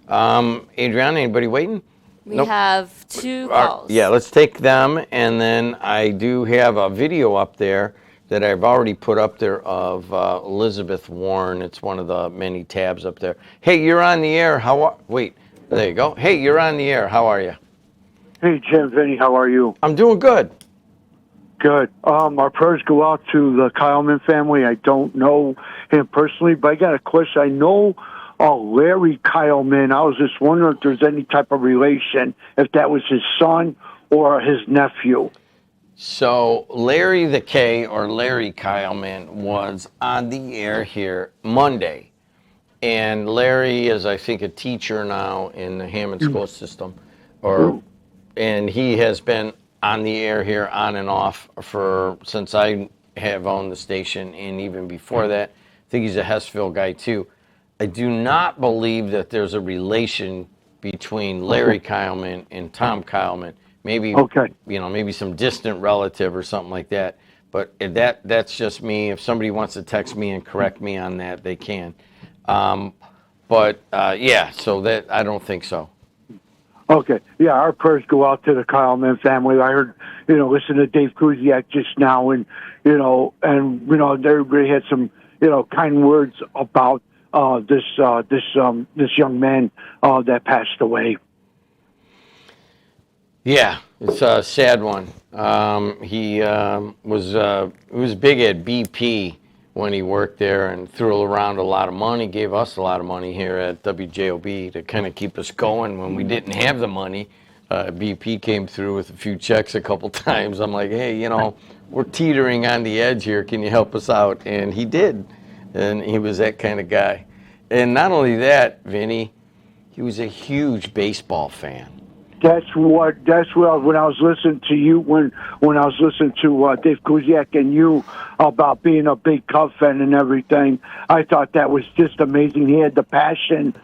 Adriana, anybody waiting? We Nope. have two calls. Yeah, let's take them, and then I do have a video up there that I've already put up there of Elizabeth Warren. It's one of the many tabs up there. Hey, you're on the air. Wait, there you go. Hey, you're on the air. How are you? Hey, Jim, Vinny, how are you? I'm doing good. Good. Our prayers go out to the Kyleman family. I don't know him personally, but I got a question. I know Larry Kyleman. I was just wondering if there's any type of relation, if that was his son or his nephew. So Larry the K, or Larry Kyleman, was on the air here Monday. And Larry is, I think, a teacher now in the Hammond school system. And he has been on the air here on and off since I have owned the station, and even before that. I think he's a Hessville guy too. I do not believe that there's a relation between Larry Kyleman and Tom Kyleman. Maybe maybe some distant relative or something like that. But that's just me. If somebody wants to text me and correct me on that, they can. So that I don't think so. Okay. Yeah, our prayers go out to the Kyleman family. I heard, listen to Dave Kuziak just now, and everybody had some, kind words about this young man that passed away. Yeah, it's a sad one. He was big at BP when he worked there and threw around a lot of money, gave us a lot of money here at WJOB to kind of keep us going when we didn't have the money. BP came through with a few checks a couple times. I'm like, hey, we're teetering on the edge here. Can you help us out? And he did. And he was that kind of guy. And not only that, Vinny, he was a huge baseball fan. That's what when I was listening to you when I was listening to Dave Kuziak and you about being a big Cub fan and everything. I thought that was just amazing. He had the passion,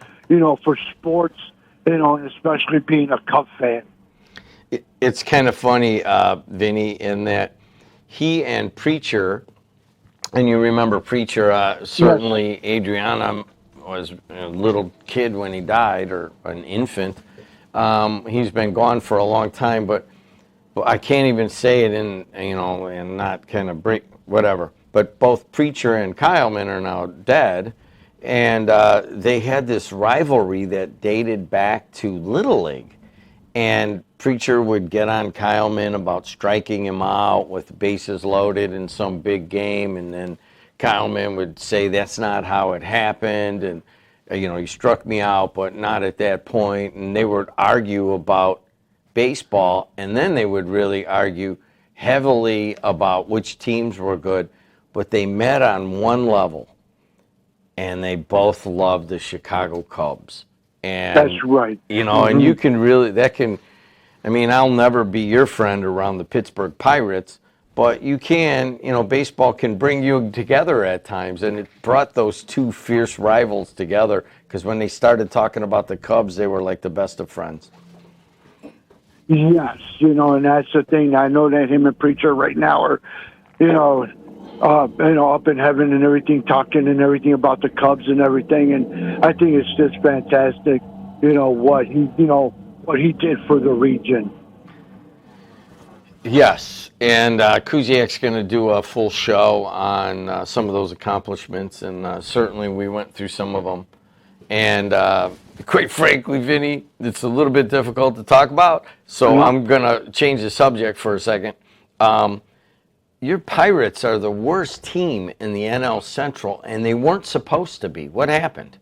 for sports, and especially being a Cub fan. It's kind of funny, Vinny, in that he and Preacher, and you remember Preacher, certainly yes. Adriana was a little kid when he died, or an infant. He's been gone for a long time, but I can't even say it and not kind of break whatever. But both Preacher and Kyleman are now dead, and they had this rivalry that dated back to Little League. And Preacher would get on Kyleman about striking him out with the bases loaded in some big game, and then Kyleman would say that's not how it happened, and he struck me out, but not at that point. And they would argue about baseball, and then they would really argue heavily about which teams were good. But they met on one level, and they both loved the Chicago Cubs. And that's right. And you can really, I'll never be your friend around the Pittsburgh Pirates, but you can, baseball can bring you together at times, and it brought those two fierce rivals together, because when they started talking about the Cubs, they were like the best of friends. Yes, and that's the thing. I know that him and Preacher right now are, up in heaven and everything, talking and everything about the Cubs and everything, and I think it's just fantastic, what he did for the region. Yes, and Kuziak's going to do a full show on some of those accomplishments, and certainly we went through some of them. And quite frankly, Vinny, it's a little bit difficult to talk about, so I'm going to change the subject for a second. Your Pirates are the worst team in the NL Central, and they weren't supposed to be. What happened?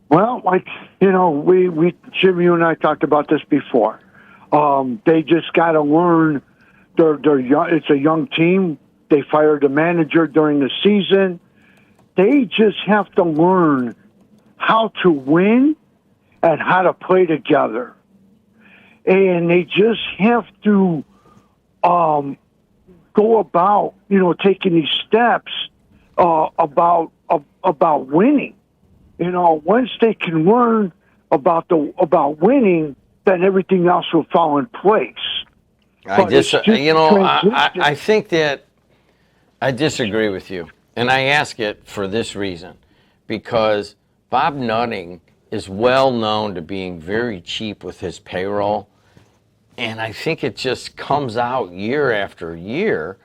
Well, Jim, you and I talked about this before. They just got to learn. They're young. It's a young team. They fired a manager during the season. They just have to learn how to win and how to play together. And they just have to go about, taking these steps about winning. Once they can learn about winning, then everything else will fall in place. I think that I disagree with you, and I ask it for this reason, because Bob Nutting is well known to being very cheap with his payroll. And I think it just comes out year after year.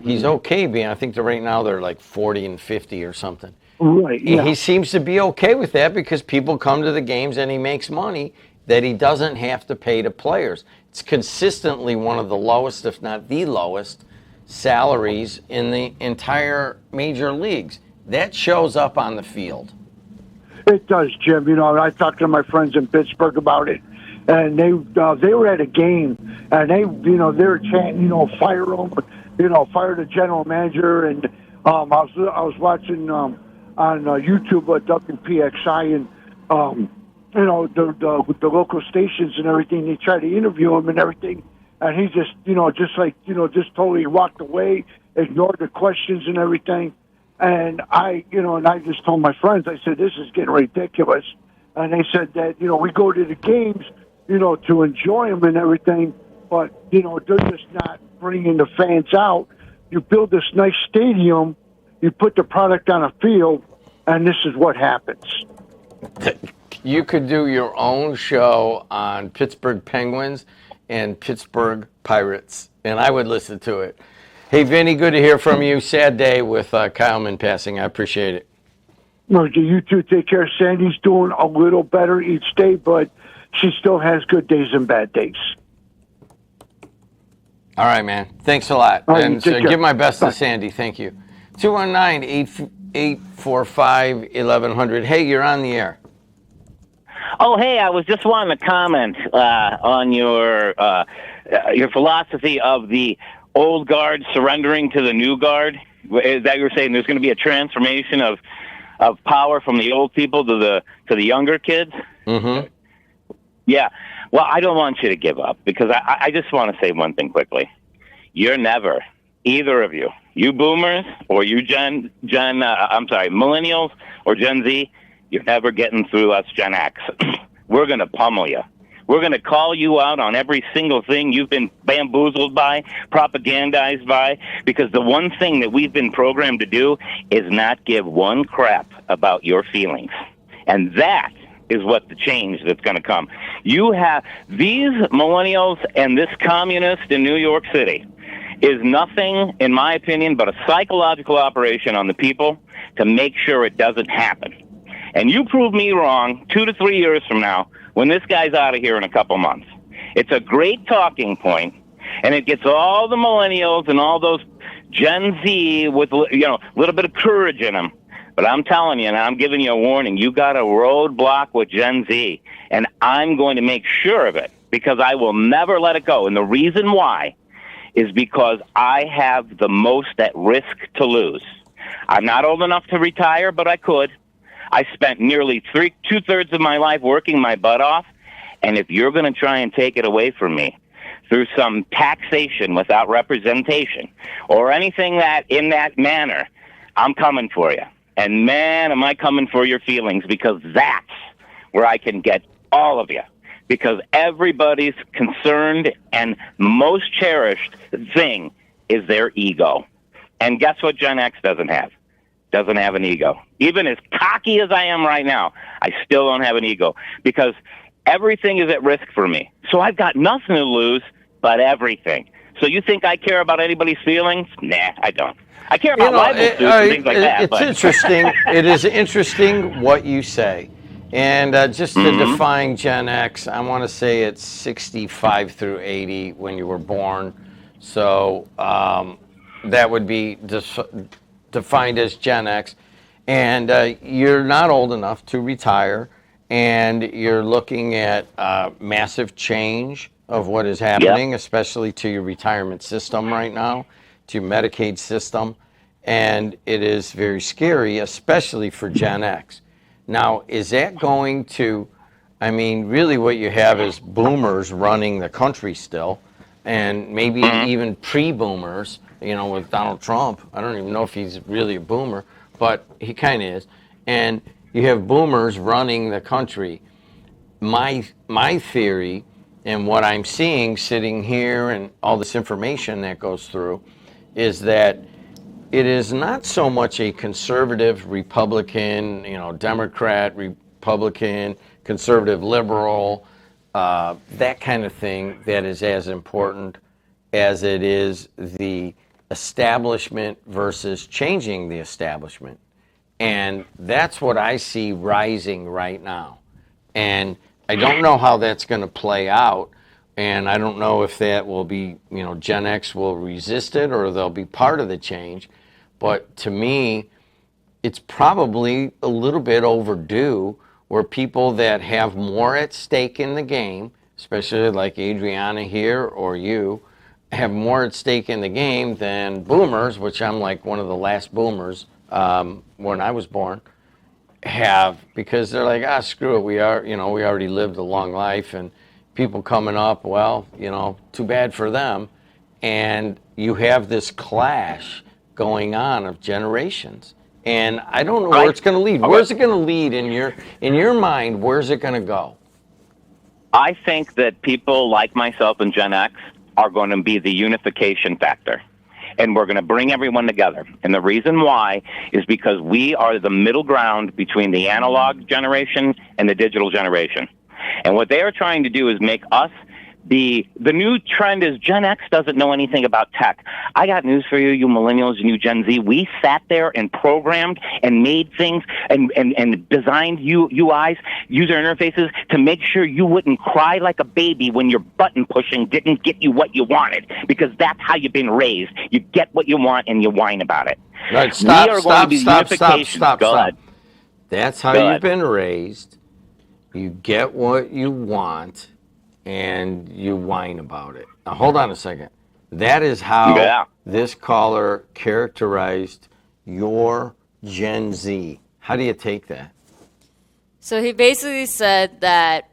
He's okay being, I think right now they're like 40 and 50 or something. Right, yeah. He seems to be okay with that because people come to the games and he makes money that he doesn't have to pay to players. It's consistently one of the lowest, if not the lowest, salaries in the entire major leagues. That shows up on the field. It does, Jim. You know, I talked to my friends in Pittsburgh about it, and they were at a game, and they were chanting, fire him, fire the general manager, and I was watching on YouTube WPXI, and the local stations and everything. They tried to interview him and everything, and he just just totally walked away, ignored the questions and everything. And I just told my friends, I said, this is getting ridiculous. And they said that, we go to the games, to enjoy them and everything, but, they're just not bringing the fans out. You build this nice stadium, you put the product on a field, and this is what happens. You could do your own show on Pittsburgh Penguins and Pittsburgh Pirates, and I would listen to it. Hey, Vinny, good to hear from you. Sad day with Kyleman passing. I appreciate it. No, you two take care. Sandy's doing a little better each day, but she still has good days and bad days. All right, man. Thanks a lot. Right, and give my best to Sandy. Thank you. 219-845-1100. Hey, you're on the air. Oh, hey, I was just wanting to comment on your philosophy of the old guard surrendering to the new guard. Is that you're saying there's going to be a transformation of power from the old people to the younger kids? Mm-hmm. Yeah. Well, I don't want you to give up because I just want to say one thing quickly. You're never, either of you boomers or you millennials or Gen Z, you're never getting through us Gen X. We're going to pummel you. We're going to call you out on every single thing you've been bamboozled by, propagandized by, because the one thing that we've been programmed to do is not give one crap about your feelings. And that is what the change that's going to come. You have these millennials and this communist in New York City is nothing, in my opinion, but a psychological operation on the people to make sure it doesn't happen. And you prove me wrong 2 to 3 years from now when this guy's out of here in a couple months. It's a great talking point, and it gets all the millennials and all those Gen Z with a little bit of courage in them. But I'm telling you, and I'm giving you a warning, you got a roadblock with Gen Z, and I'm going to make sure of it because I will never let it go. And the reason why is because I have the most at risk to lose. I'm not old enough to retire, but I could. I spent nearly 2/3 of my life working my butt off, and if you're going to try and take it away from me through some taxation without representation or anything that in that manner, I'm coming for you. And man, am I coming for your feelings because that's where I can get all of you. Because everybody's concerned and most cherished thing is their ego. And guess what Gen X doesn't have? Doesn't have an ego. Even as cocky as I am right now, I still don't have an ego because everything is at risk for me. So I've got nothing to lose but everything. So you think I care about anybody's feelings? Nah, I don't. I care about libel suits and things like that. It's interesting. It is interesting what you say. And just to define Gen X, I want to say it's 65 through 80 when you were born. So that would be defined as Gen X. And you're not old enough to retire. And you're looking at massive change of what is happening, especially to your retirement system right now, to your Medicaid system. And it is very scary, especially for Gen X. Now, is that going to, I mean, really what you have is boomers running the country still, and maybe even pre-boomers, with Donald Trump. I don't even know if he's really a boomer, but he kind of is. And you have boomers running the country. My theory, and what I'm seeing sitting here and all this information that goes through, is that it is not so much a conservative Republican, Democrat, Republican, conservative, liberal, that kind of thing that is as important as it is the establishment versus changing the establishment. And that's what I see rising right now. And I don't know how that's going to play out. And I don't know if that will be, Gen X will resist it or they'll be part of the change. But to me, it's probably a little bit overdue where people that have more at stake in the game, especially like Adriana here or you, have more at stake in the game than boomers, which I'm like one of the last boomers when I was born, have, because they're like, screw it, we already lived a long life, and people coming up, well, too bad for them. And you have this clash going on of generations. And I don't know where it's going to lead. Okay. Where's it going to lead in your mind? Where's it going to go? I think that people like myself and Gen X are going to be the unification factor. And we're going to bring everyone together. And the reason why is because we are the middle ground between the analog generation and the digital generation. And what they are trying to do is make us the new trend is Gen X doesn't know anything about tech. I got news for you, you millennials and you Gen Z. We sat there and programmed and made things and designed UIs, user interfaces, to make sure you wouldn't cry like a baby when your button pushing didn't get you what you wanted, because that's how you've been raised. You get what you want and you whine about it. Right, stop. That's how you've been raised. You get what you want, and you whine about it. Now, hold on a second. That is how this caller characterized your Gen Z. How do you take that? So he basically said that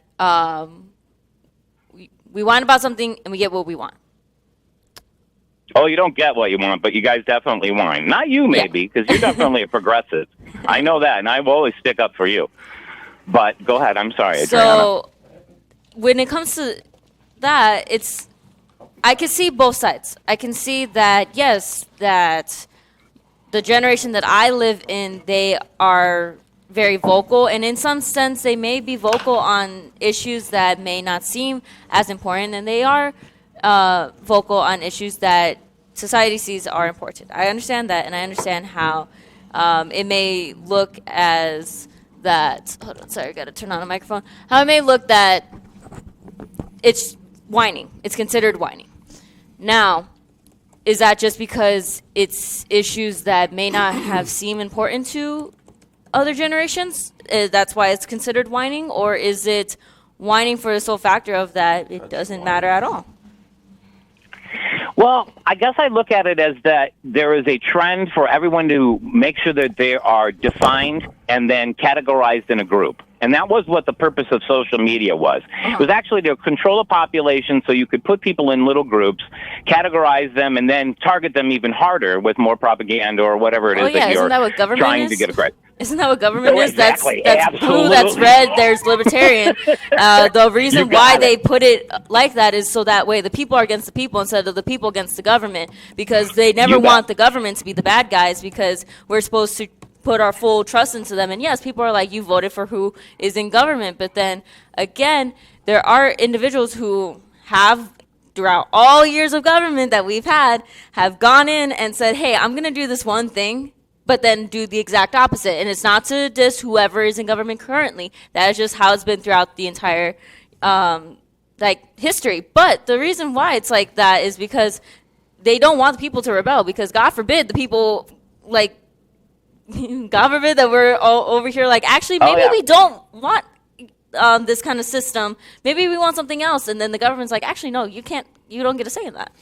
we whine about something and we get what we want. Oh, you don't get what you want, but you guys definitely whine. Not you, maybe, because you're definitely a progressive. I know that, and I will always stick up for you. But go ahead. I'm sorry, Adriana. So when it comes to that, I can see both sides. I can see that, yes, that the generation that I live in, they are very vocal, and in some sense they may be vocal on issues that may not seem as important, and they are vocal on issues that society sees are important. I understand that, and I understand how it may look as that, hold on, sorry, I gotta turn on the microphone, how it may look that it's whining. It's considered whining. Now, is that just because it's issues that may not have seemed important to other generations? That's why it's considered whining? Or is it whining for the sole factor of that it doesn't matter at all? Well, I guess I look at it as that there is a trend for everyone to make sure that they are defined and then categorized in a group. And that was what the purpose of social media was. It was actually to control a population so you could put people in little groups, categorize them, and then target them even harder with more propaganda or whatever it is that you're trying to get across. Isn't that what government is? Exactly. That's blue, that's red, there's libertarian. The reason why they put it like that is so that way the people are against the people instead of the people against the government, because they never want the government to be the bad guys, because we're supposed to put our full trust into them. And yes, people are like, you voted for who is in government. But then again, there are individuals who have, throughout all years of government that we've had, have gone in and said, hey, I'm going to do this one thing, but then do the exact opposite. And it's not to diss whoever is in government currently. That is just how it's been throughout the entire history. But the reason why it's like that is because they don't want the people to rebel, because God forbid the people, God forbid that we're all over here actually maybe we don't want this kind of system. Maybe we want something else. And then the government's like, actually, no, you don't get a say in that.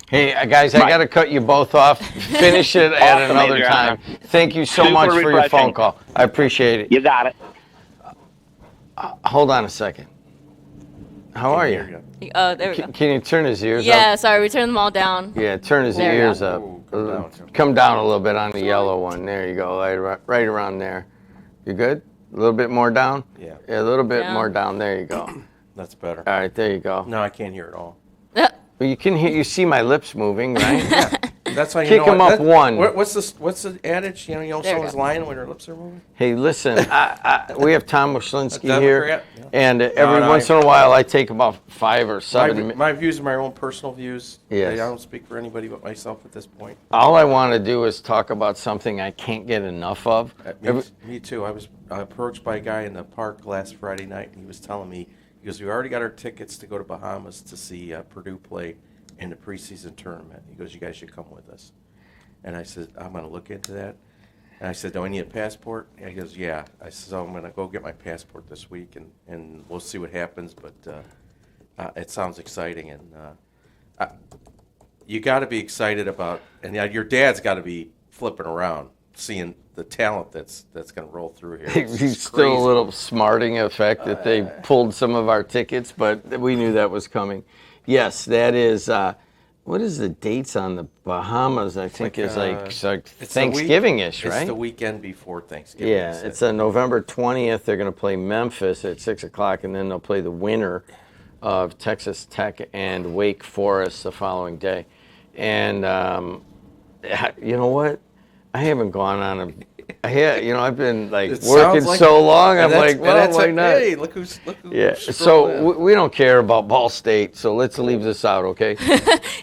Hey, guys, I got to cut you both off. Finish it at another time. Thank you so much for your phone call. I appreciate it. You got it. Hold on a second. How are you? Oh, there we go. Can you turn his ears up? Yeah, sorry, we turned them all down. Yeah, turn his ears up. Come down a little bit on the yellow one. There you go, right around there. You good? A little bit more down? Yeah. Yeah, a little bit more down. There you go. That's better. All right, there you go. No, I can't hear it all. Well, you can hear. You see my lips moving, right? Yeah, That's how you Kick know him it. up one. What's the adage? You know There you someone's go. lying when her lips are moving. Hey, listen, we have Tom Washlinski A here, Democrat? Yeah. and every once in a while I take about 5 or 7 minutes. My views are my own personal views. Yes. I don't speak for anybody but myself at this point. All I want to do is talk about something I can't get enough of. Me too. I was approached by a guy in the park last Friday night, and he was telling me, he goes, we already got our tickets to go to Bahamas to see Purdue play in the preseason tournament. He goes, you guys should come with us. And I said, I'm going to look into that. And I said, do I need a passport? And he goes, yeah. I said, so I'm going to go get my passport this week, and we'll see what happens. But it sounds exciting, and you got to be excited about, and your dad's got to be flipping around, seeing the talent that's going to roll through here. He's still a little smarting the fact that they pulled some of our tickets, but we knew that was coming. Yes, that is. What is the dates on the Bahamas? I think is like Thanksgiving-ish, right? It's the weekend before Thanksgiving. Yeah, it's on November 20th. They're going to play Memphis at 6 o'clock, and then they'll play the winner of Texas Tech and Wake Forest the following day. And you know what? I haven't gone on a. I've been working so long. I'm like, well, why not? Hey, look who's Yeah. So we don't care about Ball State. So let's leave this out, okay?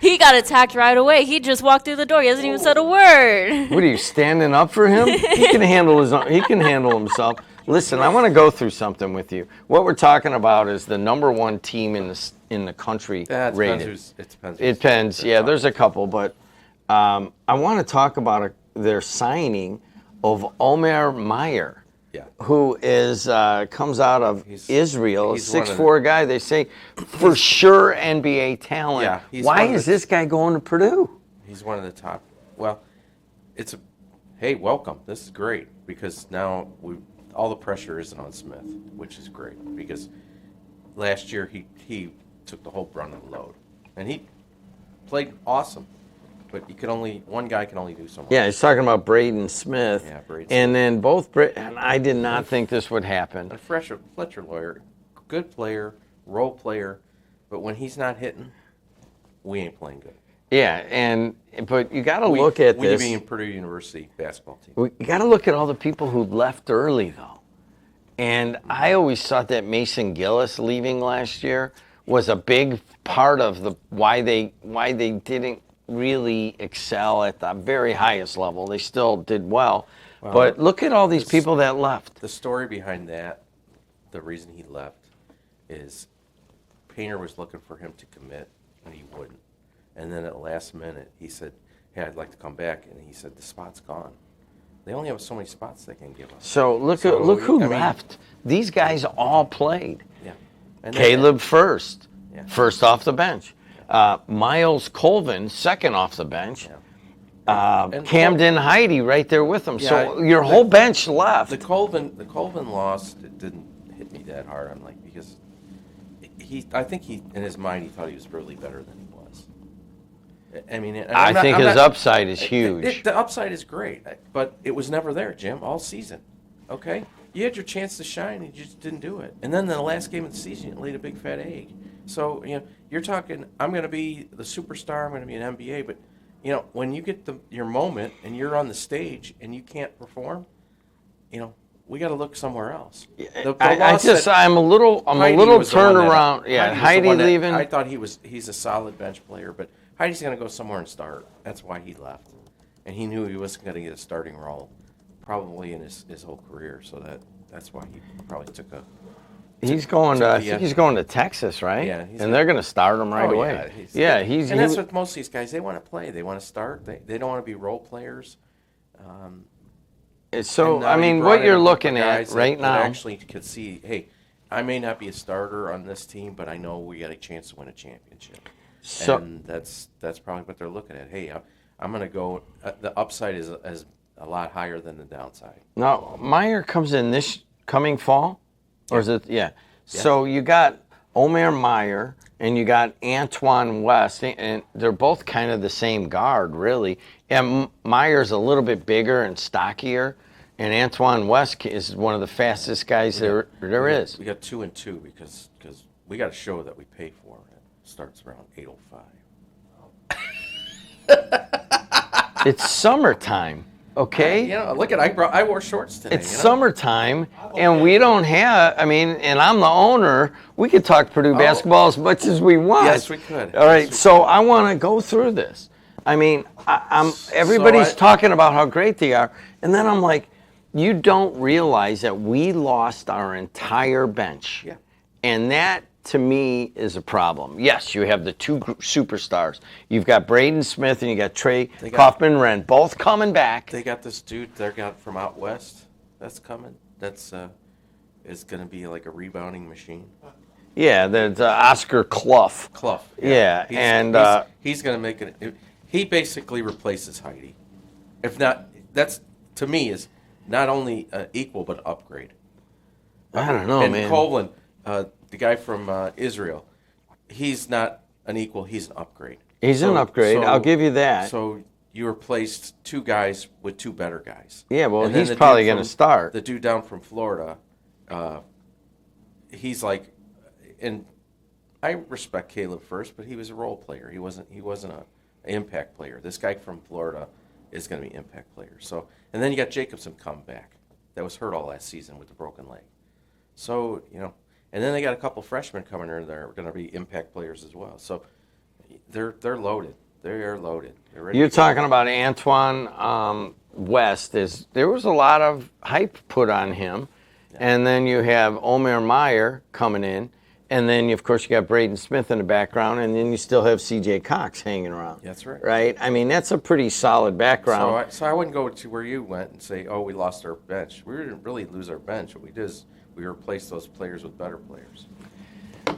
He got attacked right away. He just walked through the door. He hasn't even said a word. What are you standing up for him? He can handle his own. He can handle himself. Listen, I want to go through something with you. What we're talking about is the number 1 team in the country rated. It depends. Yeah, there's a couple, but I want to talk about their signing of Omer Meyer, who is comes out of Israel, a 6'4" guy. They say for sure NBA talent. Yeah, why is this guy going to Purdue? He's one of the top. Well, hey, welcome. This is great because now all the pressure isn't on Smith, which is great because last year he took the whole brunt of the load, and he played awesome. But one guy can only do so much. Yeah, he's talking about Braden Smith. Yeah, Braden and then and I did not think this would happen. And Fletcher Lawyer, good player, role player, but when he's not hitting, we ain't playing good. Yeah, but you got to look at this. We being Purdue University basketball team. You got to look at all the people who left early, though. And I always thought that Mason Gillis leaving last year was a big part of why they didn't really excel at the very highest level. They still did well. But look at all these people that left. The story behind that, the reason he left, is Painter was looking for him to commit, and he wouldn't. And then at the last minute, he said, hey, I'd like to come back. And he said, the spot's gone. They only have so many spots they can give us. So look who left. These guys all played. Yeah. Caleb first off the bench. Miles Colvin, second off the bench. Camden Heidi right there with him. So your whole bench left. The Colvin loss, it didn't hit me that hard. I'm like, because I think in his mind he thought he was really better than he was. I mean, I think his upside is huge. The upside is great, but it was never there, Jim, all season. Okay? You had your chance to shine, and you just didn't do it. And then the last game of the season, you laid a big fat egg. So, you're talking, I'm going to be the superstar, I'm going to be an NBA, but, when you get your moment and you're on the stage and you can't perform, we got to look somewhere else. I'm a little turned around. Yeah, Heidi leaving. I thought he's a solid bench player, but Heidi's going to go somewhere and start. That's why he left. And he knew he wasn't going to get a starting role probably in his whole career, so that's why he probably took a... He's going to. I think he's going to Texas, right? Yeah, and they're going to start him right away. And that's what most of these guys. They want to play. They want to start. They don't want to be role players. So I mean, what you're looking at right now, actually could see. Hey, I may not be a starter on this team, but I know we got a chance to win a championship. So and that's probably what they're looking at. Hey, I'm going to go. The upside is a lot higher than the downside. Now Meyer comes in this coming fall. Or is it? Yeah. So you got Omer Meyer and you got Antoine West, and they're both kind of the same guard, really. And Meyer's a little bit bigger and stockier, and Antoine West is one of the fastest guys there is. We got 2 and 2 because we got a show that we pay for. It starts around 8:05. It's summertime, okay? You know, look at I wore shorts today. It's you know? summertime, and we don't have. I mean, and I'm the owner. We could talk Purdue basketball as much as we want. Yes, we could. All right, Yes, we so could. I want to go through this. I mean, everybody's talking about how great they are, and then I'm like, you don't realize that we lost our entire bench. Yeah. And that, to me, is a problem. Yes, you have the two superstars. You've got Braden Smith and you got Trey Kaufman-Renn, both coming back. They got this dude they got from out west that's coming. That's is going to be like a rebounding machine. Yeah, there's Oscar Clough. Clough. Yeah, he's going to make it. He basically replaces Heidi. If not, that's to me is not only equal but upgrade. I don't know, and man. Kovlin, the guy from Israel, he's not an equal. He's an upgrade. He's an upgrade. I'll give you that. So you replaced two guys with two better guys. Yeah, well, And then he's the probably dude going to from- start. The dude down from Florida, he's like, and I respect Caleb first, but he was a role player. He wasn't an impact player. This guy from Florida is going to be an impact player. So, and then you got Jacobson come back. That was hurt all last season with the broken leg. So, you know, and then they got a couple freshmen coming in there are going to be impact players as well. So they're loaded. They are loaded. They're ready You're to go. talking about Antoine West. There was a lot of hype put on him. And then you have Omer Meyer coming in. And then, of course, you got Braden Smith in the background. And then you still have C.J. Cox hanging around. That's right. Right? I mean, that's a pretty solid background. So I wouldn't go to where you went and say, oh, we lost our bench. We didn't really lose our bench. What we did is we replaced those players with better players.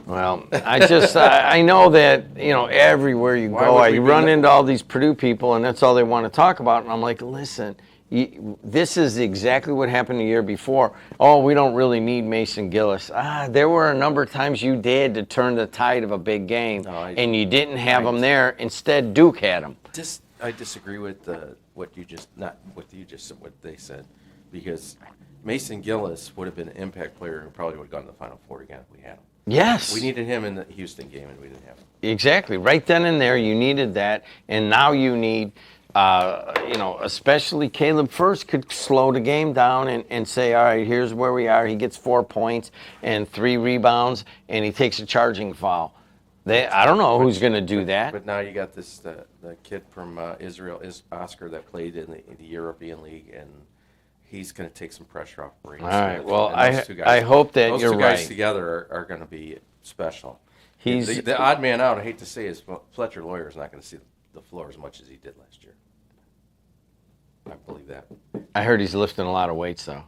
Well, I know that, you know, everywhere you Why go, would I we be run no- into all these Purdue people, and that's all they want to talk about. And I'm like, listen, this is exactly what happened the year before. Oh, we don't really need Mason Gillis. There were a number of times you did to turn the tide of a big game, and you didn't have him there. Instead, Duke had him. I disagree with what they said, because Mason Gillis would have been an impact player who probably would have gone to the Final Four again if we had him. Yes. We needed him in the Houston game, and we didn't have him. Exactly. Right then and there, you needed that, and now you need, especially Caleb first could slow the game down and say, all right, here's where we are. He gets 4 points and 3 rebounds, and he takes a charging foul. I don't know who's going to do that. But now you got this the kid from Israel, is Oscar, that played in the European League, and he's going to take some pressure off Braden All right. Smith. Well, And those two guys- I hope that those you're two guys right. together are going to be special. He's The odd man out, I hate to say, is Fletcher Lawyer is not going to see the floor as much as he did last year. I believe that. I heard he's lifting a lot of weights, though.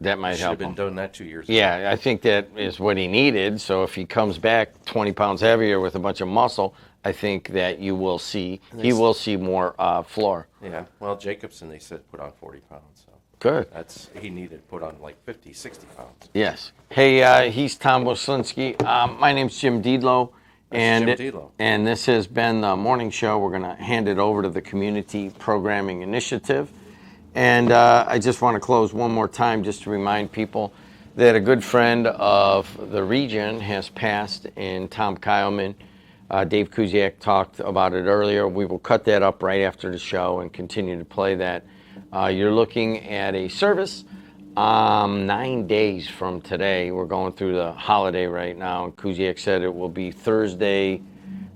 That might Should have help been him. doing that 2 years ago. Yeah, I think that is what he needed. So if he comes back 20 pounds heavier with a bunch of muscle, I think that he will see more floor. Yeah. Well, Jacobson, they said, put on 40 pounds. So Good. he needed to put on like 50, 60 pounds. Yes. Hey, he's Tom Woslinski. My name's Jim Dedelow. Jim Dedelow. And this has been the morning show. We're going to hand it over to the Community Programming Initiative. And I just want to close one more time just to remind people that a good friend of the region has passed in Tom Kyleman. Dave Kuziak talked about it earlier. We will cut that up right after the show and continue to play that. You're looking at a service 9 days from today. We're going through the holiday right now, and Kuziak said it will be Thursday.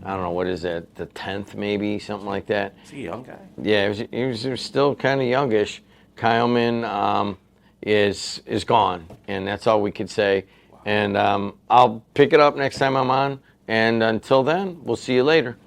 I don't know, what is that, the 10th maybe, something like that. Is he a young guy? Yeah, he was still kind of youngish. Kyleman is gone, and that's all we could say. Wow. And I'll pick it up next time I'm on, and until then, we'll see you later.